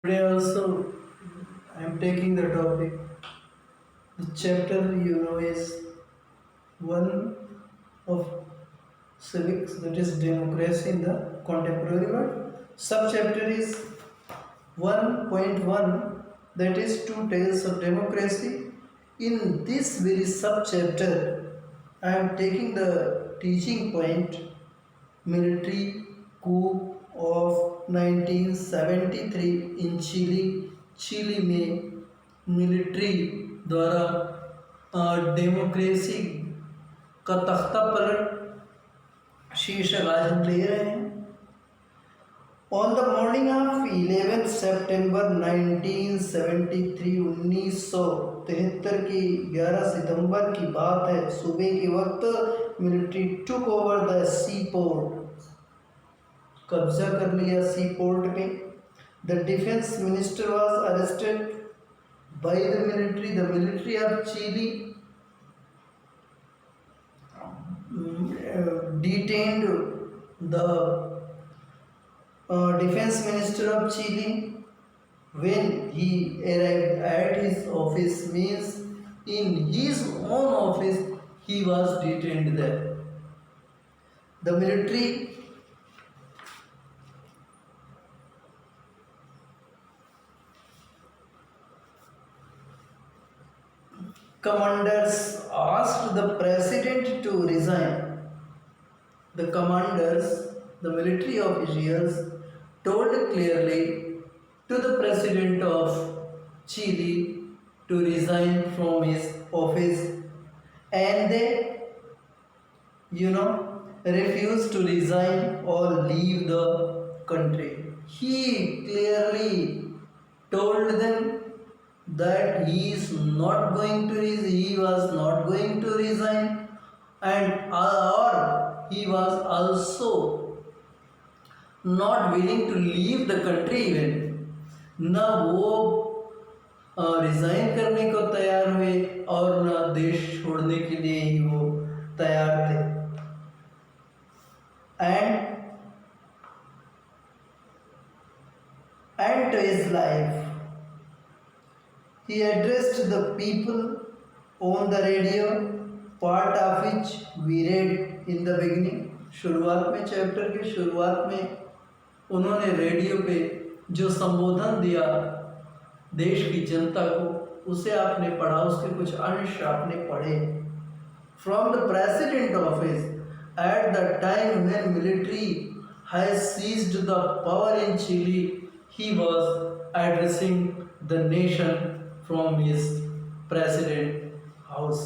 Today also I am taking the topic. The chapter is one of civics, that is democracy in the contemporary world. Subchapter is 1.1, that is two tales of democracy. In this very subchapter, I am taking the teaching point military coup of 1973 in Chile. Chilli में military द्वारा democracy का तख्ता पलट शीर्षक आज हम ले रहे हैं। ऑन द मॉर्निंग ऑफ 11 सितंबर 1973 1973 की 11 सितंबर की बात है। सुबह के वक्त military took over the seaport, कब्जा कर लिया सी पोर्ट पे। The defence minister was arrested by the military. The military of Chile detained the defense minister of Chile when he arrived at his office, means in his own office he was detained there. The military commanders asked the president to resign. The commanders, the military officials, told clearly to the president of Chile to resign from his office, and they, refused to resign or leave the country. He clearly told them that he was not going to resign, and or he was also not willing to leave the country even. न वो resign करने को तैयार हुए और न देश छोड़ने के लिए ही वो तैयार थे। And to his life, he addressed the people on the radio, part of which we read in the beginning. शुरुआत में, चैप्टर के शुरुआत में उन्होंने रेडियो पे जो संबोधन दिया देश की जनता को, उसे आपने पढ़ा, उसके कुछ अंश आपने पढ़े। From the president office at the time when military has seized the power in Chile, he was addressing the nation from his president house.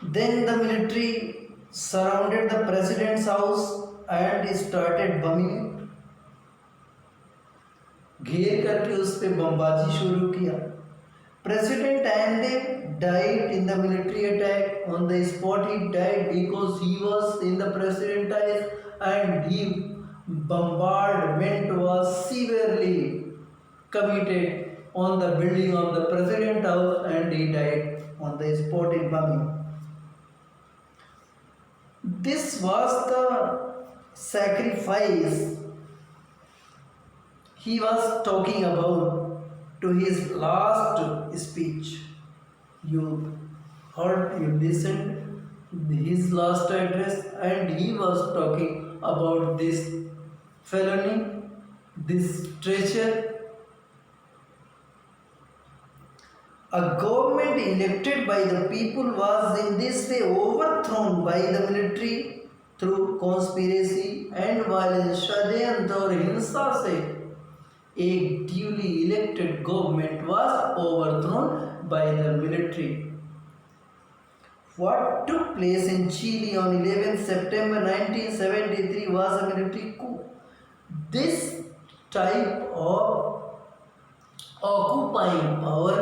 Then the military surrounded the president's house and started bombing it. घेर करके उस पे बमबाजी शुरू किया। President Allende died in the military attack. On the spot he died because he was in the president's house and he bombardment was severely committed on the building of the president house and he died on the spot in bombing. This was the sacrifice he was talking about to his last speech. You heard, you listened his last address, and he was talking about this felony, this treachery. A government elected by the people was in this way overthrown by the military through conspiracy and violence. षड्यंत्र और हिंसा से एक duly elected government was overthrown by the military. What took place in Chile on 11 September 1973 was a military coup. This type of occupying power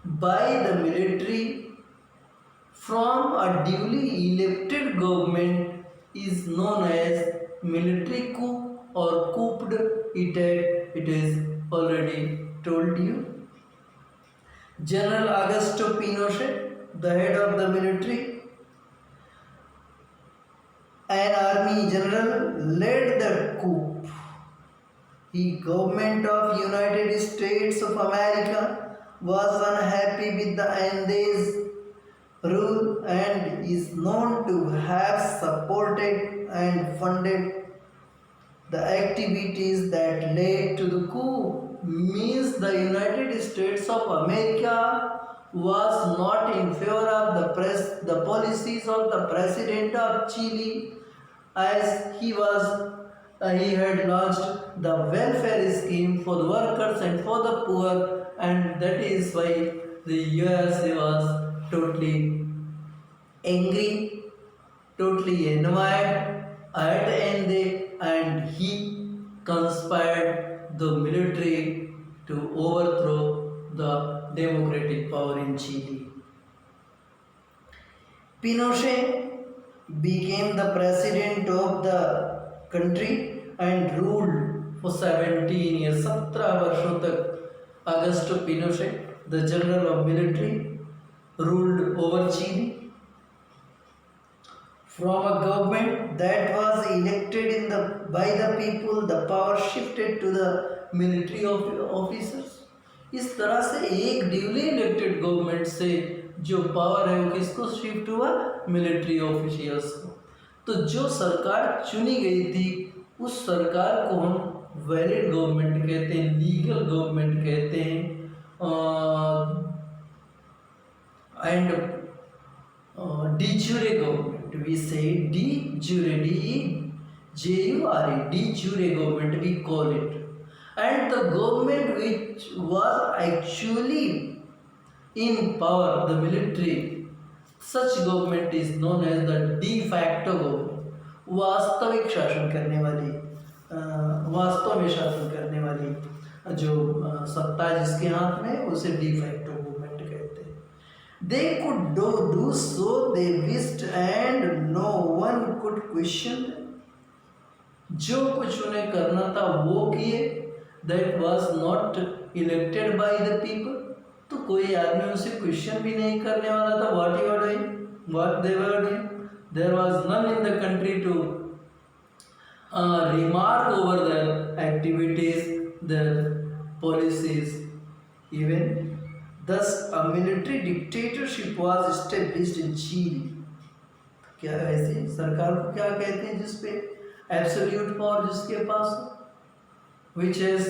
by the military from a duly elected government is known as military coup or couped attack. It is already told you. General Augusto Pinochet, the head of the military, an army general, led the coup. The government of United States of America was unhappy with the Andes rule and is known to have supported and funded the activities that led to the coup. Means the United States of America was not in favor of the policies of the president of Chile, as he had launched the welfare scheme for the workers and for the poor, and that is why the USA was totally angry, totally annoyed at Ende, and he conspired the military to overthrow the democratic power in Chile. Pinochet became the president of the country and ruled for 17 years. 17 वर्षों तक Augusto Pinochet, the general of military, ruled over Chile. From a government that was elected by the people, the power shifted to the military officers. इस तरह से एक duly elected government से जो power है वो किसको शिफ्ट हुआ? मिलिट्री ऑफिशियल्स को। तो जो सरकार चुनी गई थी उस सरकार को हम वैलिड गवर्नमेंट कहते हैं, लीगल गवर्नमेंट कहते हैं, and D jure government we say de jure, D-J-U-R-E, de jure government we call it. And the government which was actually in power, the military, such government is known as the de facto government. वास्तविक शासन करने वाली, वास्तव में शासन करने वाली जो सत्ता है जिसके हाथ में, उसे de facto government कहते हैं. They could do so they wished and no one could question them. जो कुछ उन्हें करना था वो किए. That was not elected by the people. तो कोई आदमी उसे क्वेश्चन भी नहीं करने वाला था. What you are doing, what they were doing. There was none in the country to remark over their activities, their policies even. Thus, a military dictatorship was established in Chile. क्या ऐसी सरकार को क्या कहते हैं जिसपे एब्सोल्यूट पावर जिसके पास, which is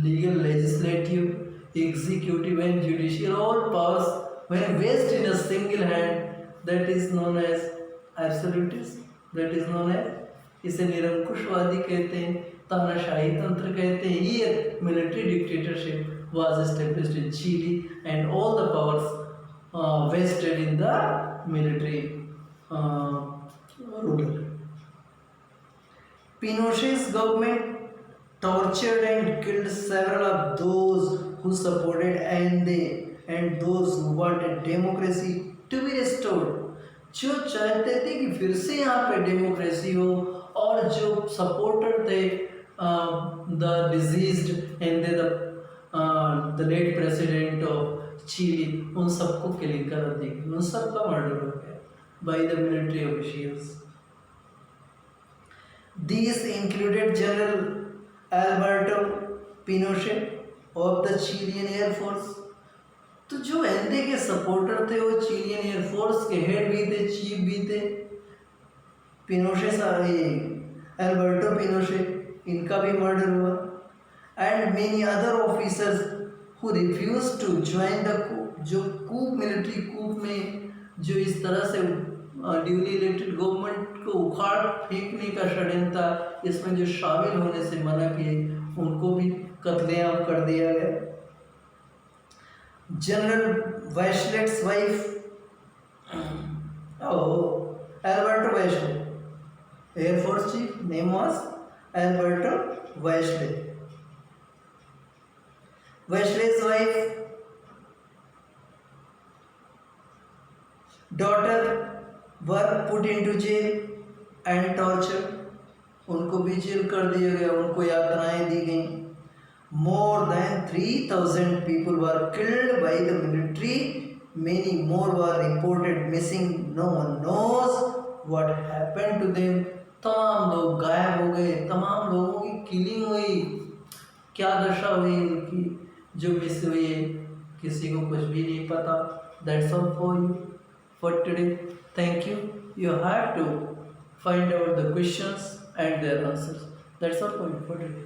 legal, legislative, executive and judicial, all powers when vested in a single hand, that is known as absolutism. That is known as, इसे निरंकुशवादी कहते हैं, तानाशाही तंत्र कहते हैं. Here military dictatorship was established in Chile and all the powers vested in the military ruler. Pinochet's government tortured and killed several of those who supported Allende and those who wanted democracy to be restored. जो चाहते थे कि फिर से यहाँ पे democracy हो, और जो सपोर्टर थे the deceased and the late president of Chile, उन सबको किलिंग कर दी, उन सबका मर्डर हो गया bye the military officials. These included General Alberto Pinochet of the Chilean Air Force. तो जो एंडे के सपोर्टर थे वो चिलियन एयरफोर्स के हेड भी थे, चीफ भी थे. पिनोशे एल्बर्टो पिनोशे, इनका भी मर्डर हुआ. And many other officers who refuse to join the coup. जो कूप, मिलिट्री कूप में जो इस तरह से ड्यूली इलेक्टेड गवर्नमेंट को उखाड़ फेंकने का षड्यंत्र था, इसमें जो शामिल होने से मना किए उनको भी कत्लेआम कर दिया गया. General Bachelet's wife, Alberto Bachelet, Air Force Chief, name was Alberto Bachelet. Bachelet's wife, daughter were put into jail and tortured. उनको भी जेल कर दिया गया, उनको यातनाएं दी गई. More than 3,000 people were killed by the military. Many more were reported missing. No one knows what happened to them. तमाम लोग गायब हो गए, तमाम लोगों की किलिंग हुई, क्या दशा हुई उनकी, जो मिस हुई है किसी को कुछ भी नहीं पता। That's all for you for today. Thank you. You have to find out the questions and their answers. That's all for you for today.